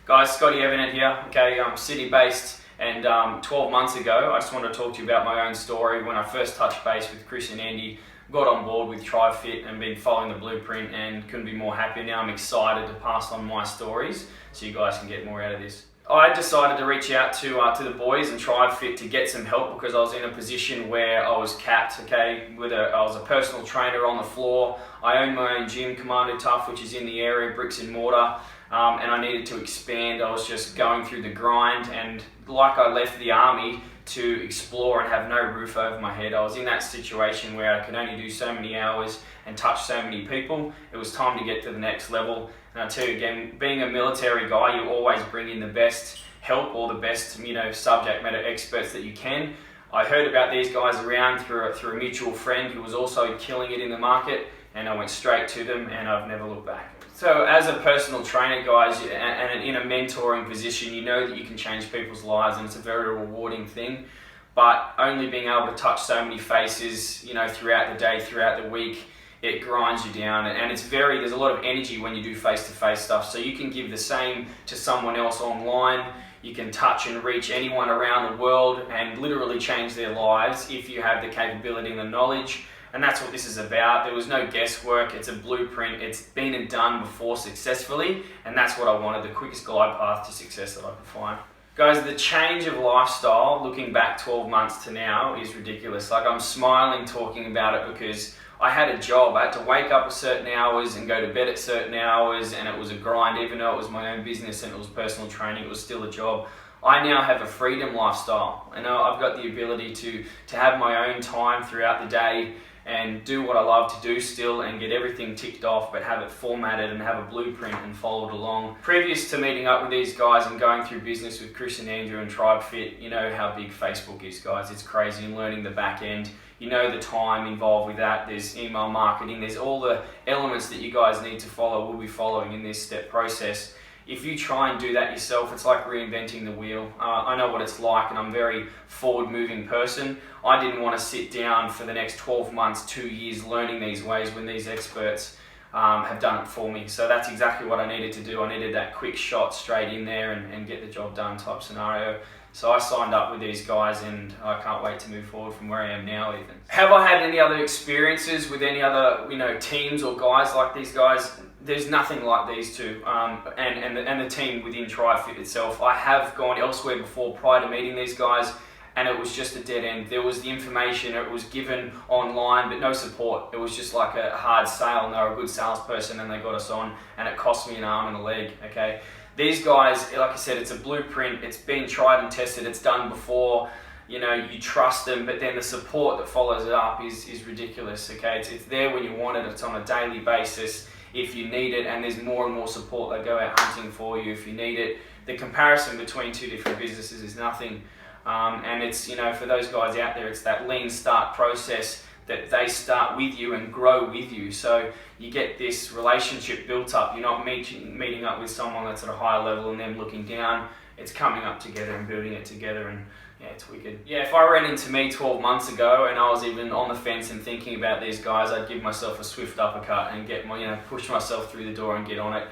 Guys, Scotty Evennett here. Okay, I'm Sydney based, and 12 months ago I just wanted to talk to you about my own story. When I first touched base with Chris and Andy, got on board with TribeFit and been following the blueprint, and couldn't be more happy. Now I'm excited to pass on my stories so you guys can get more out of this. I decided to reach out to the boys in TribeFit to get some help because I was in a position where I was capped. Okay, I was a personal trainer on the floor. I own my own gym, Commando Tough, which is in the area, bricks and mortar. And I needed to expand. I was just going through the grind, and like I left the army to explore and have no roof over my head. I was in that situation where I could only do so many hours and touch so many people. It was time to get to the next level. And I tell you again, being a military guy, you always bring in the best help or the best, subject matter experts that you can. I heard about these guys around through a mutual friend who was also killing it in the market, and I went straight to them, and I've never looked back. So as a personal trainer, guys, and in a mentoring position, you know that you can change people's lives, and it's a very rewarding thing. But only being able to touch so many faces, throughout the day, throughout the week, it grinds you down, and there's a lot of energy when you do face-to-face stuff. So you can give the same to someone else online. You can touch and reach anyone around the world and literally change their lives if you have the capability and the knowledge. And that's what this is about. There was no guesswork. It's a blueprint. It's been and done before successfully, and that's what I wanted, the quickest glide path to success that I could find. Guys, the change of lifestyle, looking back 12 months to now, is ridiculous. Like, I'm smiling talking about it because I had a job. I had to wake up at certain hours and go to bed at certain hours, and it was a grind. Even though it was my own business and it was personal training, it was still a job. I now have a freedom lifestyle. I've got the ability to have my own time throughout the day and do what I love to do still, and get everything ticked off, but have it formatted and have a blueprint and followed along. Previous to meeting up with these guys and going through business with Chris and Andrew and TribeFit, you know how big Facebook is, guys. It's crazy, and learning the back end. You know the time involved with that. There's email marketing. There's all the elements that you guys need to follow, will be following in this step process. If you try and do that yourself, it's like reinventing the wheel. I know what it's like, and I'm a very forward-moving person. I didn't want to sit down for the next 12 months, 2 years learning these ways when these experts have done it for me. So that's exactly what I needed to do. I needed that quick shot straight in there and get the job done type scenario. So I signed up with these guys, and I can't wait to move forward from where I am now even. Have I had any other experiences with any other teams or guys like these guys? There's nothing like these two, and the team within TribeFit itself. I have gone elsewhere before prior to meeting these guys, and it was just a dead end. There was the information, it was given online, but no support. It was just like a hard sale, and they were a good salesperson, and they got us on, and it cost me an arm and a leg, okay? These guys, like I said, it's a blueprint. It's been tried and tested. It's done before. You trust them, but then the support that follows it up is ridiculous, okay? It's there when you want it. It's on a daily basis if you need it, and there's more and more support that go out hunting for you if you need it. The comparison between two different businesses is nothing. And it's, for those guys out there, it's that lean start process that they start with you and grow with you. So you get this relationship built up. You're not meeting up with someone that's at a higher level and them looking down. It's coming up together and building it together, and yeah, it's wicked. Yeah, if I ran into me 12 months ago and I was even on the fence and thinking about these guys, I'd give myself a swift uppercut and get push myself through the door and get on it.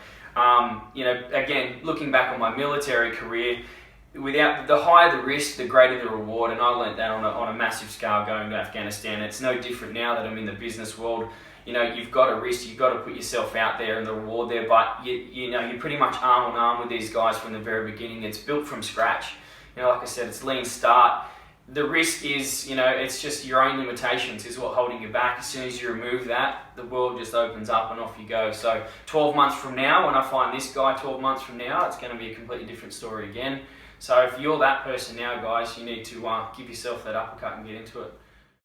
Again, looking back on my military career, without the higher the risk, the greater the reward, and I learned that on a massive scale going to Afghanistan. It's no different now that I'm in the business world. You've got to risk, you've got to put yourself out there and the reward there, but you're pretty much arm in arm with these guys from the very beginning. It's built from scratch. Like I said, it's lean start. The risk is, it's just your own limitations is what's holding you back. As soon as you remove that, the world just opens up and off you go. So 12 months from now, when I find this guy 12 months from now, it's going to be a completely different story again. So if you're that person now, guys, you need to give yourself that uppercut and get into it.